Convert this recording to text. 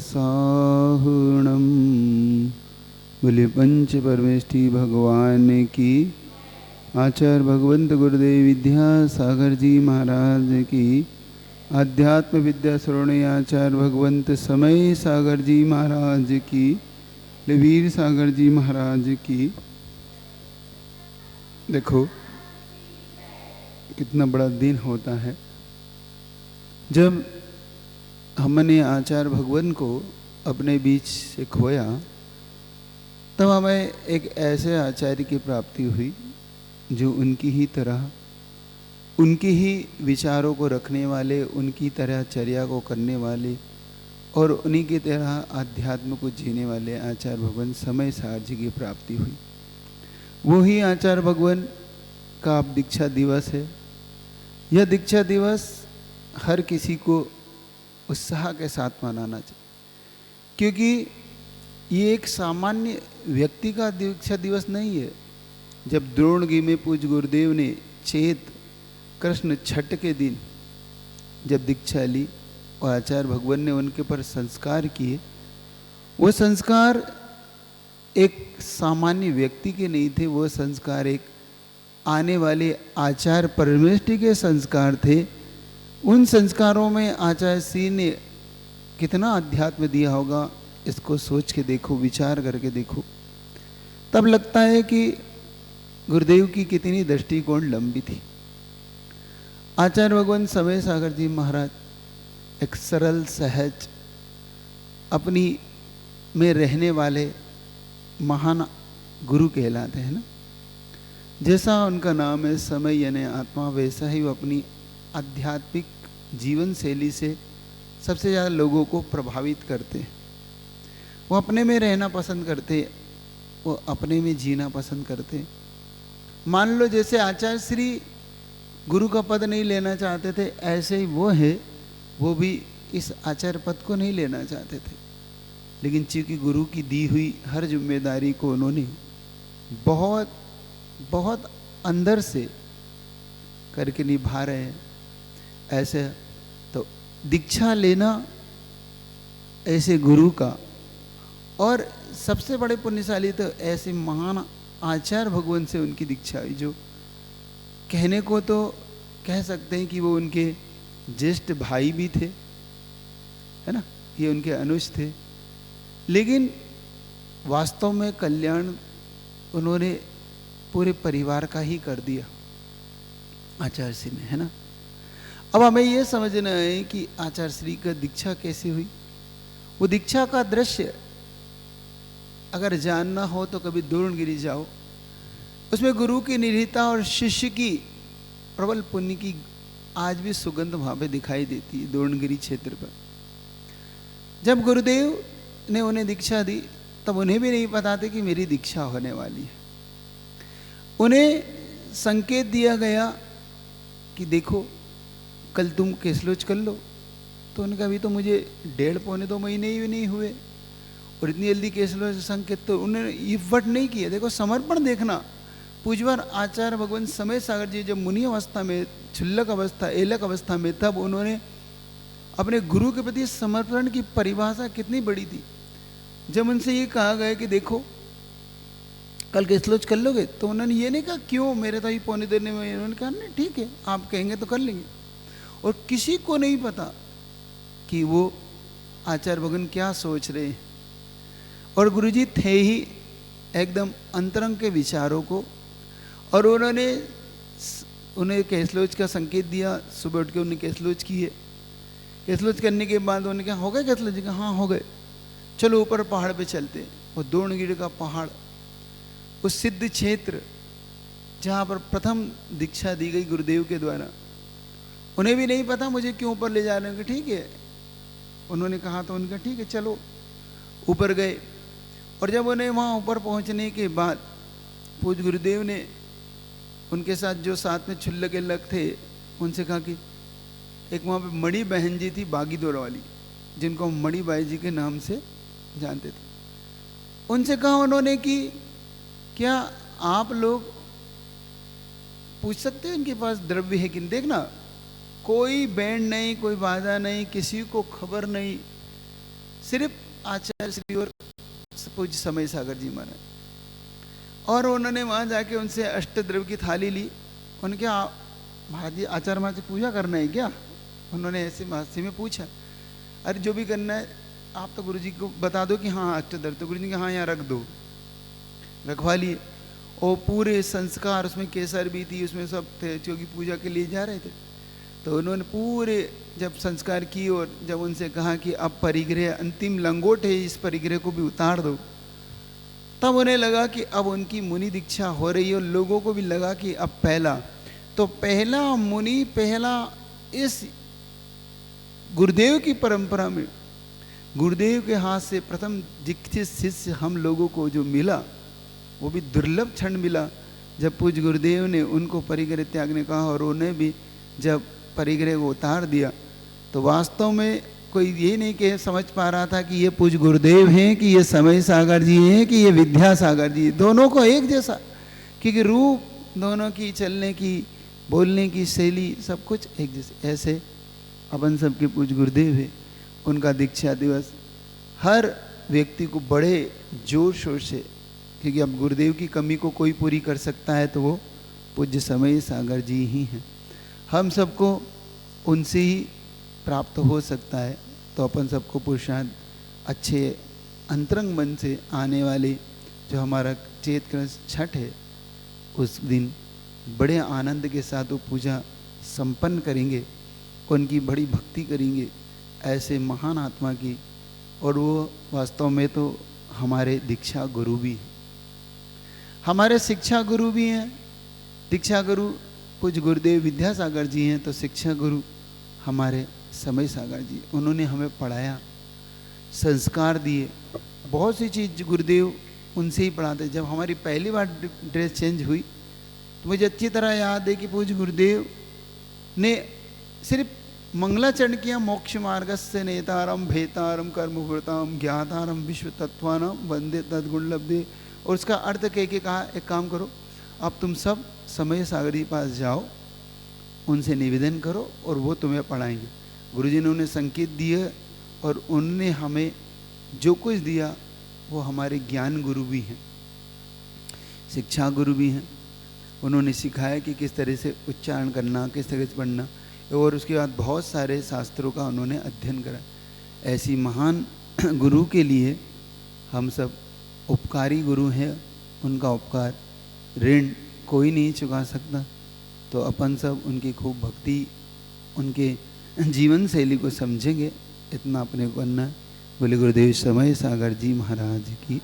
साहुणम। बोले पंच परमेष्ठी भगवान की। आचार्य भगवंत गुरुदेव विद्यासागर जी महाराज की। आध्यात्म विद्या श्रोणी आचार्य भगवंत समय सागर जी महाराज की। वीर सागर जी महाराज की। देखो कितना बड़ा दिन होता है जब हमने आचार्य भगवान को अपने बीच से खोया, तब हमें एक ऐसे आचार्य की प्राप्ति हुई जो उनकी ही तरह, उनके ही विचारों को रखने वाले, उनकी तरह चर्या को करने वाले और उन्हीं की तरह आध्यात्म को जीने वाले आचार्य भगवान समय सागर जी की प्राप्ति हुई। वो ही आचार्य भगवान का अब दीक्षा दिवस है। यह दीक्षा दिवस हर किसी को उत्साह के साथ मनाना चाहिए, क्योंकि ये एक सामान्य व्यक्ति का दीक्षा दिवस नहीं है। जब द्रोणगी में पूज्य गुरुदेव ने चेत कृष्ण छठ के दिन जब दीक्षा ली और आचार्य भगवान ने उनके पर संस्कार किए, वो संस्कार एक सामान्य व्यक्ति के नहीं थे, वो संस्कार एक आने वाले आचार्य परमेष्ठी के संस्कार थे। उन संस्कारों में आचार्य श्री ने कितना अध्यात्म दिया होगा, इसको सोच के देखो, विचार करके देखो, तब लगता है कि गुरुदेव की कितनी दृष्टिकोण लंबी थी। आचार्य भगवान समय सागर जी महाराज एक सरल सहज अपनी में रहने वाले महान गुरु कहलाते हैं ना। जैसा उनका नाम है समय यानी आत्मा, वैसा ही वो अपनी आध्यात्मिक जीवन शैली से सबसे ज़्यादा लोगों को प्रभावित करते हैं। वो अपने में रहना पसंद करते, वो अपने में जीना पसंद करते। मान लो जैसे आचार्य श्री गुरु का पद नहीं लेना चाहते थे, ऐसे ही वो है, वो भी इस आचार्य पद को नहीं लेना चाहते थे, लेकिन चूंकि गुरु की दी हुई हर जिम्मेदारी को उन्होंने बहुत बहुत अंदर से करके निभा रहे हैं। ऐसे तो दीक्षा लेना ऐसे गुरु का, और सबसे बड़े पुण्यशाली तो ऐसे महान आचार्य भगवान से उनकी दीक्षा हुई, जो कहने को तो कह सकते हैं कि वो उनके ज्येष्ठ भाई भी थे, है ना, ये उनके अनुज थे, लेकिन वास्तव में कल्याण उन्होंने पूरे परिवार का ही कर दिया आचार्य श्री ने, है ना। अब हमें ये समझना है कि आचार्य श्री का दीक्षा कैसे हुई। वो दीक्षा का दृश्य अगर जानना हो तो कभी द्रोणगिरी जाओ, उसमें गुरु की निरीता और शिष्य की प्रबल पुण्य की आज भी सुगंध वहाँ पे दिखाई देती है द्रोणगिरी क्षेत्र पर। जब गुरुदेव ने उन्हें दीक्षा दी, तब उन्हें भी नहीं पता था कि मेरी दीक्षा होने वाली है। उन्हें संकेत दिया गया कि देखो कल तुम केसलोच कर लो, तो उनका भी तो मुझे 1.5-2 महीने ही नहीं हुए, और इतनी जल्दी केसलोच संकेत तो उन्होंने इफर्ट नहीं किया। देखो समर्पण देखना। पूज्यवर आचार्य भगवान समय सागर जी जब मुनि अवस्था में, क्षुल्लक अवस्था, एलक अवस्था में, तब उन्होंने अपने गुरु के प्रति समर्पण की परिभाषा कितनी बड़ी थी। जब उनसे ये कहा गया कि देखो कल केसलोच कर लोगे, तो उन्होंने ये नहीं कहा क्यों, मेरे तो ही पौने देने में, उन्होंने कहा नहीं ठीक है, आप कहेंगे तो कर लेंगे। और किसी को नहीं पता कि वो आचार्य भगवान क्या सोच रहे हैं, और गुरुजी थे ही एकदम अंतरंग के विचारों को, और उन्होंने उन्हें केसलोच का संकेत दिया। सुबह उठ के उन्हें केसलोच की है। केसलोच करने के बाद उन्होंने कहा हो गए केसलोच? का हाँ हो गए, चलो ऊपर पहाड़ पे चलते हैं। वो द्रोणगिरी का पहाड़, उस सिद्ध क्षेत्र जहाँ पर प्रथम दीक्षा दी गई गुरुदेव के द्वारा। उन्हें भी नहीं पता मुझे क्यों ऊपर ले जा रहे हैं। ठीक है, उन्होंने कहा तो उनका ठीक है चलो। ऊपर गए, और जब उन्हें वहाँ ऊपर पहुँचने के बाद पूज्य गुरुदेव ने उनके साथ जो साथ में क्षुल्लक एलक थे उनसे कहा कि एक वहाँ पे मणि बहन जी थी बागीदोरा वाली, जिनको हम मणि बाई जी के नाम से जानते थे। उनसे कहा उन्होंने कि क्या आप लोग पूछ सकते हैं उनके पास द्रव्य है कि नहीं। देखना, कोई बैंड नहीं, कोई बाजा नहीं, किसी को खबर नहीं, सिर्फ आचार्य श्री और पूज्य समय सागर जी महाराज। और उन्होंने वहाँ जाके उनसे अष्टद्रव्य की थाली ली। उनके महाराज जी, आचार्य महाराज जी पूजा करना है क्या? उन्होंने ऐसे महर्षि में पूछा। अरे जो भी करना है आप तो गुरु जी को बता दो कि हाँ अष्टद्रव्य। तो गुरु जी ने हाँ यहाँ रख दो, रखवा लिए। और पूरे संस्कार उसमें केसर भी थी, उसमें सब थे क्योंकि पूजा के लिए जा रहे थे। तो उन्होंने पूरे जब संस्कार की और जब उनसे कहा कि अब परिग्रह अंतिम लंगोट है, इस परिग्रह को भी उतार दो, तब उन्हें लगा कि अब उनकी मुनि दीक्षा हो रही है। और लोगों को भी लगा कि अब पहला मुनि, पहला इस गुरुदेव की परंपरा में गुरुदेव के हाथ से प्रथम दीक्षित शिष्य हम लोगों को जो मिला, वो भी दुर्लभ क्षण मिला जब पूज्य गुरुदेव ने उनको परिग्रह त्यागने कहा। और उन्हें भी जब परिग्रह को उतार दिया तो वास्तव में कोई ये नहीं कि समझ पा रहा था कि ये पूज्य गुरुदेव हैं, कि ये समय सागर जी हैं, कि ये विद्या सागर जी। दोनों को एक जैसा, क्योंकि रूप दोनों की, चलने की, बोलने की शैली सब कुछ एक जैसे। ऐसे अपन सबके पूज्य गुरुदेव है। उनका दीक्षा दिवस हर व्यक्ति को बड़े जोर शोर से, क्योंकि अब गुरुदेव की कमी को कोई पूरी कर सकता है तो वो पूज्य समय सागर जी ही हैं। हम सबको उनसे ही प्राप्त हो सकता है। तो अपन सबको पुरुषार्थ अच्छे अंतरंग मन से आने वाले जो हमारा चैत क्रश छठ है, उस दिन बड़े आनंद के साथ वो पूजा संपन्न करेंगे, उनकी बड़ी भक्ति करेंगे ऐसे महान आत्मा की। और वो वास्तव में तो हमारे दीक्षा गुरु भी हैं, हमारे शिक्षा गुरु भी हैं। दीक्षा गुरु पूज्य गुरुदेव विद्यासागर जी हैं, तो शिक्षा गुरु हमारे समय सागर जी। उन्होंने हमें पढ़ाया, संस्कार दिए, बहुत सी चीज़ गुरुदेव उनसे ही पढ़ाते। जब हमारी पहली बार ड्रेस चेंज हुई तो मुझे अच्छी तरह याद है कि पूज्य गुरुदेव ने सिर्फ मंगलाचरण किया, मोक्ष मार्गस्य नेतारम भेतारम कर्मभृताम ज्ञातारम विश्व तत्वानम वंदे तद्गुण लब्धे। और उसका अर्थ कह के कहा, एक काम करो, अब तुम सब समय सागर जी पास जाओ, उनसे निवेदन करो और वो तुम्हें पढ़ाएंगे। गुरुजी ने उन्हें संकेत दिए और उन्होंने हमें जो कुछ दिया वो हमारे ज्ञान गुरु भी हैं, शिक्षा गुरु भी हैं। उन्होंने सिखाया कि किस तरह से उच्चारण करना, किस तरह से पढ़ना, और उसके बाद बहुत सारे शास्त्रों का उन्होंने अध्ययन करा। ऐसी महान गुरु के लिए हम सब उपकारी गुरु हैं, उनका उपकार ऋण कोई नहीं चुका सकता। तो अपन सब उनकी खूब भक्ति, उनके जीवन शैली को समझेंगे, इतना अपने को करना है। बोले गुरुदेव समय सागर जी महाराज की।